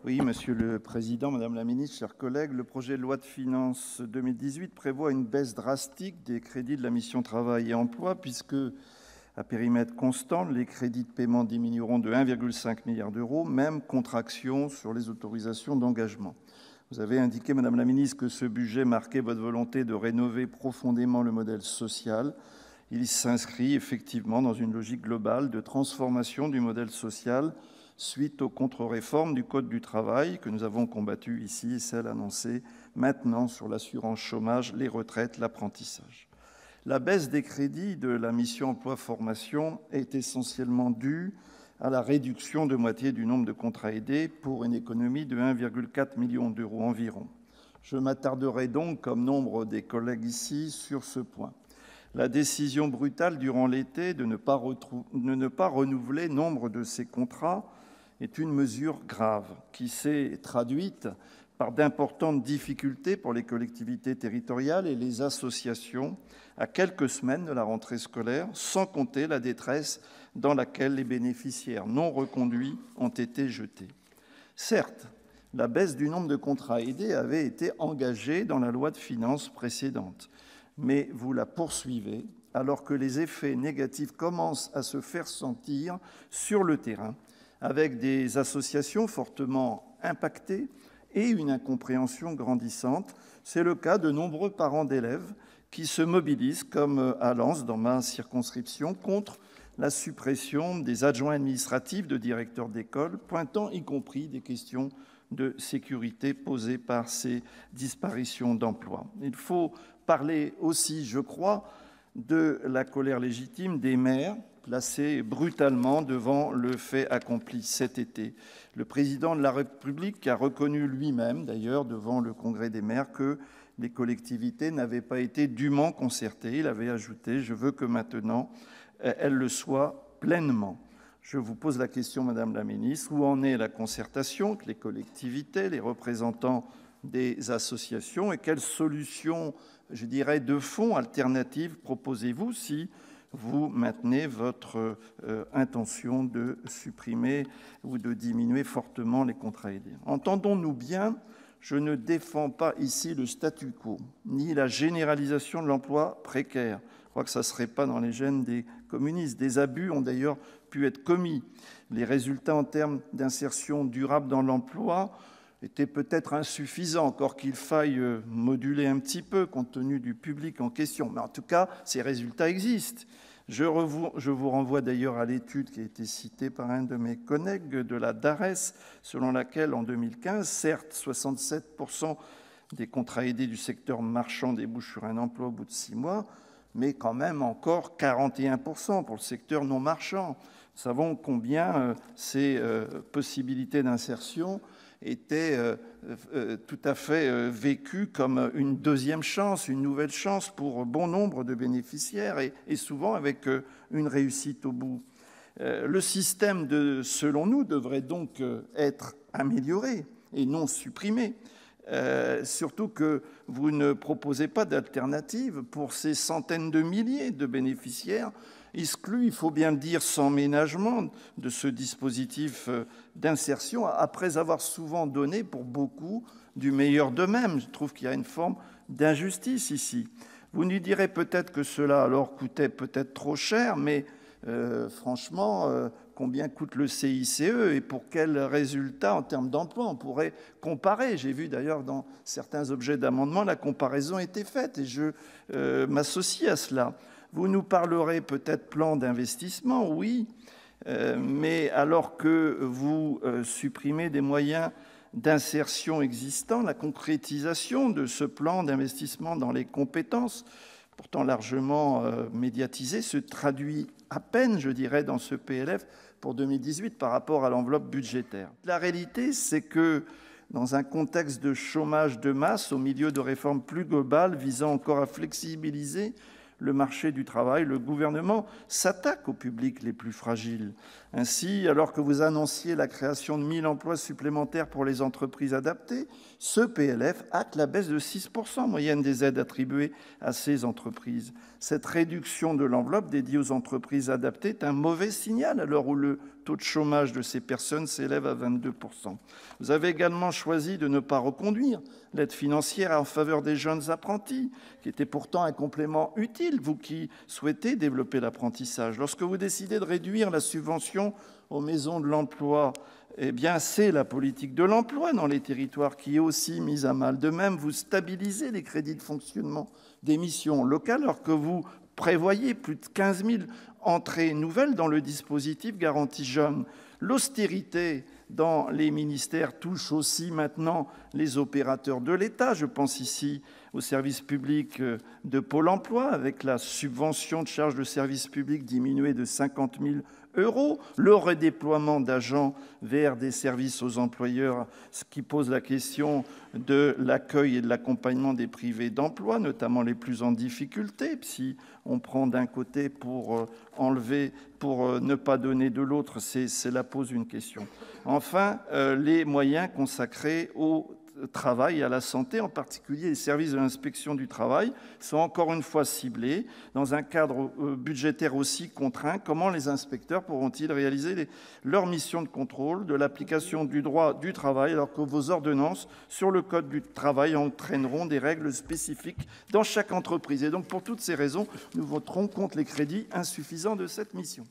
Oui, Monsieur le Président, Madame la Ministre, chers collègues, le projet de loi de finances 2018 prévoit une baisse drastique des crédits de la mission Travail et emploi, puisque, à périmètre constant, les crédits de paiement diminueront de 1,5 milliard d'euros, même contraction sur les autorisations d'engagement. Vous avez indiqué, Madame la Ministre, que ce budget marquait votre volonté de rénover profondément le modèle social. Il s'inscrit effectivement dans une logique globale de transformation du modèle social suite aux contre-réformes du Code du travail que nous avons combattues ici et celles annoncées maintenant sur l'assurance chômage, les retraites, l'apprentissage. La baisse des crédits de la mission emploi-formation est essentiellement due à la réduction de moitié du nombre de contrats aidés pour une économie de 1,4 million d'euros environ. Je m'attarderai donc, comme nombre des collègues ici, sur ce point. La décision brutale durant l'été de ne pas renouveler nombre de ces contrats est une mesure grave qui s'est traduite par d'importantes difficultés pour les collectivités territoriales et les associations à quelques semaines de la rentrée scolaire, sans compter la détresse dans laquelle les bénéficiaires non reconduits ont été jetés. Certes, la baisse du nombre de contrats aidés avait été engagée dans la loi de finances précédente, mais vous la poursuivez alors que les effets négatifs commencent à se faire sentir sur le terrain, avec des associations fortement impactées et une incompréhension grandissante. C'est le cas de nombreux parents d'élèves qui se mobilisent, comme à Lens, dans ma circonscription, contre la suppression des adjoints administratifs de directeurs d'école, pointant y compris des questions de sécurité posées par ces disparitions d'emplois. Il faut parler aussi, je crois, de la colère légitime des maires placés brutalement devant le fait accompli cet été. Le président de la République a reconnu lui-même, d'ailleurs, devant le Congrès des maires, que les collectivités n'avaient pas été dûment concertées. Il avait ajouté « Je veux que maintenant, elles le soient pleinement ». Je vous pose la question, Madame la Ministre, où en est la concertation avec les collectivités, les représentants des associations, et quelles solutions, je dirais, de fond alternatives proposez-vous si vous maintenez votre intention de supprimer ou de diminuer fortement les contrats aidés? Entendons-nous bien, je ne défends pas ici le statu quo, ni la généralisation de l'emploi précaire. Je crois que ça ne serait pas dans les gènes des communistes. Des abus ont d'ailleurs pu être commis. Les résultats en termes d'insertion durable dans l'emploi étaient peut-être insuffisants, encore qu'il faille moduler un petit peu compte tenu du public en question. Mais en tout cas, ces résultats existent. Je vous renvoie d'ailleurs à l'étude qui a été citée par un de mes collègues de la DARES, selon laquelle, en 2015, certes, 67% des contrats aidés du secteur marchand débouchent sur un emploi au bout de 6 mois, mais quand même encore 41% pour le secteur non marchand. Nous savons combien ces possibilités d'insertion étaient tout à fait vécues comme une deuxième chance, une nouvelle chance pour bon nombre de bénéficiaires et souvent avec une réussite au bout. Le système, selon nous, devrait donc être amélioré et non supprimé. Surtout que vous ne proposez pas d'alternative pour ces centaines de milliers de bénéficiaires exclus, il faut bien le dire, sans ménagement de ce dispositif d'insertion, après avoir souvent donné pour beaucoup du meilleur d'eux-mêmes. Je trouve qu'il y a une forme d'injustice ici. Vous nous direz peut-être que cela alors coûtait peut-être trop cher, mais franchement, combien coûte le CICE et pour quels résultats en termes d'emploi on pourrait comparer? J'ai vu d'ailleurs dans certains objets d'amendement, la comparaison a été faite et je m'associe à cela. Vous nous parlerez peut-être plan d'investissement, oui, mais alors que vous supprimez des moyens d'insertion existants, la concrétisation de ce plan d'investissement dans les compétences, pourtant largement médiatisé, se traduit à peine, je dirais, dans ce PLF pour 2018 par rapport à l'enveloppe budgétaire. La réalité, c'est que dans un contexte de chômage de masse, au milieu de réformes plus globales visant encore à flexibiliser le marché du travail, le gouvernement s'attaque aux publics les plus fragiles. Ainsi, alors que vous annonciez la création de 1 000 emplois supplémentaires pour les entreprises adaptées, ce PLF acte la baisse de 6% en moyenne des aides attribuées à ces entreprises. Cette réduction de l'enveloppe dédiée aux entreprises adaptées est un mauvais signal à l'heure où le taux de chômage de ces personnes s'élève à 22%. Vous avez également choisi de ne pas reconduire l'aide financière en faveur des jeunes apprentis, qui était pourtant un complément utile, vous qui souhaitez développer l'apprentissage. Lorsque vous décidez de réduire la subvention aux maisons de l'emploi, eh bien, c'est la politique de l'emploi dans les territoires qui est aussi mise à mal. De même, vous stabilisez les crédits de fonctionnement des missions locales, alors que vous prévoyez plus de 15 000 entrées nouvelles dans le dispositif Garantie Jeunes. L'austérité dans les ministères touche aussi maintenant les opérateurs de l'État. Je pense ici au service public de Pôle emploi, avec la subvention de charges de service public diminuée de 50 000 €, le redéploiement d'agents vers des services aux employeurs, ce qui pose la question de l'accueil et de l'accompagnement des privés d'emploi, notamment les plus en difficulté. Si on prend d'un côté pour enlever, pour ne pas donner de l'autre, cela pose une question. Enfin, les moyens consacrés au travail et à la santé, en particulier les services de l'inspection du travail, sont encore une fois ciblés. Dans un cadre budgétaire aussi contraint, comment les inspecteurs pourront-ils réaliser leur mission de contrôle de l'application du droit du travail, alors que vos ordonnances sur le Code du travail entraîneront des règles spécifiques dans chaque entreprise? Et donc, pour toutes ces raisons, nous voterons contre les crédits insuffisants de cette mission.